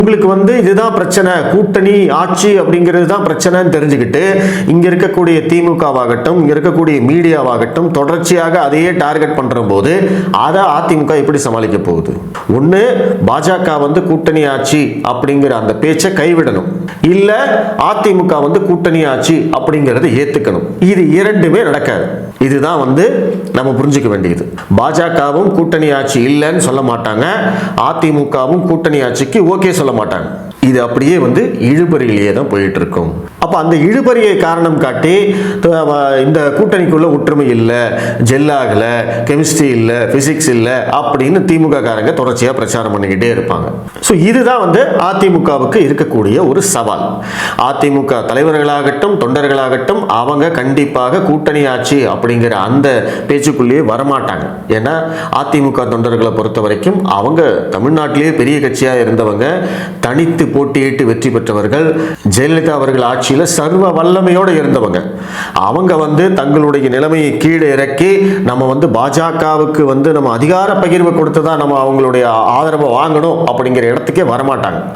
உங்களுக்கு வந்து இதுதான் பிரச்சனை, கூட்டணி ஆட்சி அப்படிங்கிறது தான் பிரச்சனைன்னு தெரிஞ்சுக்கிட்டு இங்க இருக்கக்கூடிய திமுகவாகட்டும், இங்க இருக்கக்கூடிய மீடியாவாகட்டும் தொடர்ச்சியாக அதையே டார்கெட் பண்ற போது அதை அதிமுக எப்படி சமாளிக்க போகுது? ஒண்ணு பாஜக வந்து கூட்டணி ஆட்சி அப்படிங்கிற அந்த பேச்சை கைவிடணும், இல்ல அதிமுக வந்து கூட்டணி ஆட்சி அப்படிங்கறத ஏத்துக்கணும். இது இரண்டுமே நடக்காது. இதுதான் வந்து நம்ம புரிஞ்சுக்க வேண்டியது. பாஜகவும் கூட்டணி ஆட்சி இல்லைன்னு சொல்ல மாட்டாங்க, அதிமுகவும் கூட்டணி ஆட்சிக்கு ஓகே சொல்ல மாட்டாங்க. இது அப்படியே வந்து இழுபறியிலேயே தான் போயிட்டு இருக்கும். அப்ப அந்த இழுபறியை காரணம் காட்டி இந்த கூட்டணிக்குள்ள ஒற்றுமை இல்லை, ஜெல்லாகல, கெமிஸ்ட்ரி இல்லை, பிசிக்ஸ் இல்லை அப்படின்னு திமுக காரங்க தொடர்ச்சியா பிரச்சாரம் பண்ணிக்கிட்டே இருப்பாங்க. ஸோ இதுதான் வந்து அதிமுகவுக்கு இருக்கக்கூடிய ஒரு சவால். அதிமுக தலைவர்களாகட்டும் தொண்டர்களாகட்டும் அவங்க கண்டிப்பாக கூட்டணி ஆட்சி அப்படிங்கிற அந்த பேச்சுக்குள்ளேயே வரமாட்டாங்க. ஏன்னா அதிமுக தொண்டர்களை பொறுத்த வரைக்கும் அவங்க தமிழ்நாட்டிலேயே பெரிய கட்சியாக இருந்தவங்க, தனித்து போட்டியிட்டு வெற்றி பெற்றவர்கள், ஜெயலலிதா அவர்கள் ஆட்சியில் சர்வ வல்லமையோடு இருந்தவங்க. அவங்க வந்து தங்களுடைய நிலைமையை கீழே இறக்கி நம்ம வந்து பாஜகவுக்கு வந்து நம்ம அதிகார பகிர்வு கொடுத்து தான் நம்ம அவங்களுடைய ஆதரவை வாங்கணும் அப்படிங்கிற இடத்துக்கே வரமாட்டாங்க.